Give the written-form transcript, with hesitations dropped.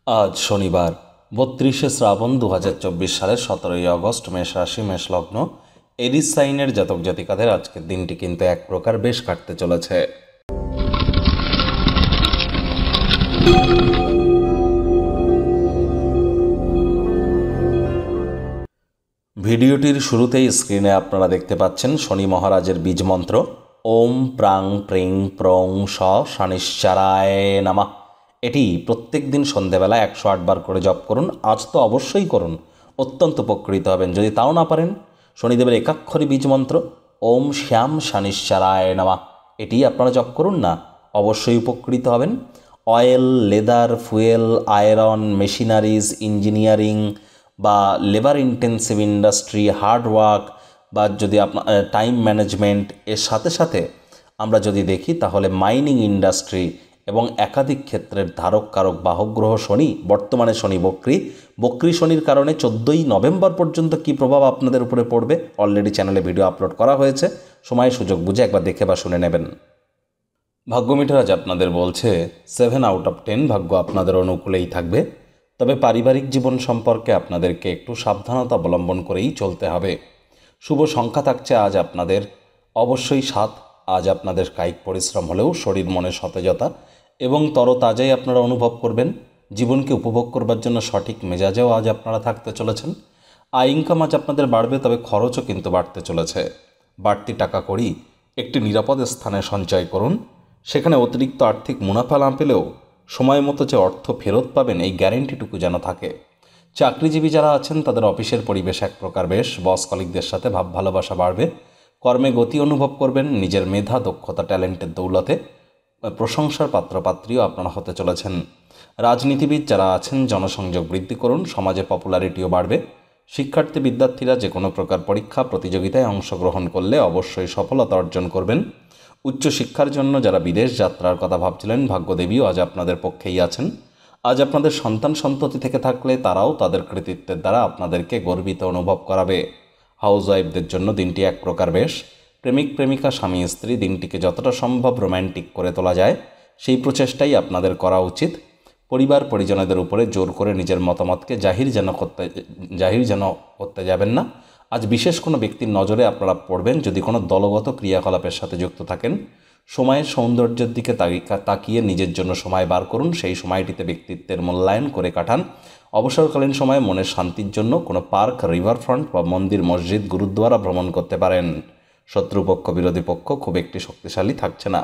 আজ শনিবার ৩২শে শ্রাবণ ২০২৪ সালের ১৭ই আগস্ট, মেষ রাশি, মেষ লগ্ন, এরিস সাইনের জাতক জাতিকাদের আজকের দিনটি কিন্তু এক প্রকার বেশ কাটতে চলেছে। ভিডিওটির শুরুতেই স্ক্রিনে আপনারা দেখতে পাচ্ছেন শনি মহারাজের বীজ মন্ত্র ওম প্রাং প্রিং প্রং স শনিশ্চারায় নমঃ। এটি প্রত্যেক দিন সন্ধেবেলা ১০৮ বার করে জপ করুন। আজ তো অবশ্যই করুন, অত্যন্ত উপকৃত হবেন। যদি তাও না পারেন, শনিদেবের একাক্ষরী বীজ মন্ত্র ওম শ্যাম শনিশ্চারায় নমঃ এটি আপনারা জপ করুন না, অবশ্যই উপকৃত হবেন। Oil, leather, fuel, iron, machineries, engineering বা লেবার ইন্টেন্সিভ ইন্ডাস্ট্রি, হার্ডওয়ার্ক বা যদি আপনার টাইম ম্যানেজমেন্ট, এর সাথে সাথে আমরা যদি দেখি তাহলে মাইনিং ইন্ডাস্ট্রি এবং একাধিক ক্ষেত্রের ধারক কারক বাহক গ্রহ শনি, বর্তমানে শনি বক্রী শনির কারণে 14ই নভেম্বর পর্যন্ত কী প্রভাব আপনাদের উপরে পড়বে অলরেডি চ্যানেলে ভিডিও আপলোড করা হয়েছে, সময় সুযোগ বুঝে একবার দেখে বা শুনে নেবেন। ভাগ্য মিটার আজ আপনাদের বলছে 7 আউট অফ 10 ভাগ্য আপনাদের অনুকূলেই থাকবে। তবে পারিবারিক জীবন সম্পর্কে আপনাদেরকে একটু সাবধানতা অবলম্বন করেই চলতে হবে। শুভ সংখ্যা থাকছে আজ আপনাদের অবশ্যই 7। আজ আপনাদের কায়িক পরিশ্রম হলেও শরীর মনে সতেজতা এবং তরতাজাই আপনারা অনুভব করবেন। জীবনকে উপভোগ করবার জন্য সঠিক মেজাজেও আজ আপনারা থাকতে চলেছেন। আয় ইনকাম আজ আপনাদের বাড়বে, তবে খরচও কিন্তু বাড়তে চলেছে। বাড়তি টাকা করি একটি নিরাপদ স্থানে সঞ্চয় করুন। সেখানে অতিরিক্ত আর্থিক মুনাফা না পেলেও সময় মতো যে অর্থ ফেরত পাবেন এই গ্যারেন্টিটুকু যেন থাকে। চাকরিজীবী যারা আছেন তাদের অফিসের পরিবেশ এক প্রকার বেশ, বস কলিগদের সাথে ভাব ভালোবাসা বাড়বে। কর্মে গতি অনুভব করবেন। নিজের মেধা, দক্ষতা, ট্যালেন্টের দৌলতে প্রশংসার পাত্রপাত্রীও আপনারা হতে চলেছেন। রাজনীতিবিদ যারা আছেন জনসংযোগ বৃদ্ধি করুন, সমাজে পপুলারিটিও বাড়বে। শিক্ষার্থী বিদ্যার্থীরা যে কোনো প্রকার পরীক্ষা প্রতিযোগিতায় অংশগ্রহণ করলে অবশ্যই সফলতা অর্জন করবেন। উচ্চশিক্ষার জন্য যারা বিদেশ যাত্রার কথা ভাবছিলেন, ভাগ্যদেবীও আজ আপনাদের পক্ষেই আছেন। আজ আপনাদের সন্তান সন্ততি থেকে থাকলে তারাও তাদের কৃতিত্বের দ্বারা আপনাদেরকে গর্বিত অনুভব করাবে। হাউসওয়াইফদের জন্য দিনটি এক প্রকার বেশ। প্রেমিক প্রেমিকা, স্বামী স্ত্রী দিনটিকে যতটা সম্ভব রোম্যান্টিক করে তোলা যায় সেই প্রচেষ্টাই আপনাদের করা উচিত। পরিবার পরিজনদের উপরে জোর করে নিজের মতামতকে জাহির যেন করতে যাবেন না। আজ বিশেষ কোনো ব্যক্তির নজরে আপনারা পড়বেন যদি কোনো দলগত ক্রিয়াকলাপের সাথে যুক্ত থাকেন। সময়ের সৌন্দর্যের দিকে তাকিয়ে নিজের জন্য সময় বার করুন। সেই সময়টিতে ব্যক্তিত্বের মূল্যায়ন করে কাটান। অবসরকালীন সময়ে মনের শান্তির জন্য কোনো পার্ক, রিভারফ্রন্ট বা মন্দির, মসজিদ, গুরুদ্বারা ভ্রমণ করতে পারেন। শত্রুপক্ষ, বিরোধী পক্ষ খুব একটি শক্তিশালী থাকছে না।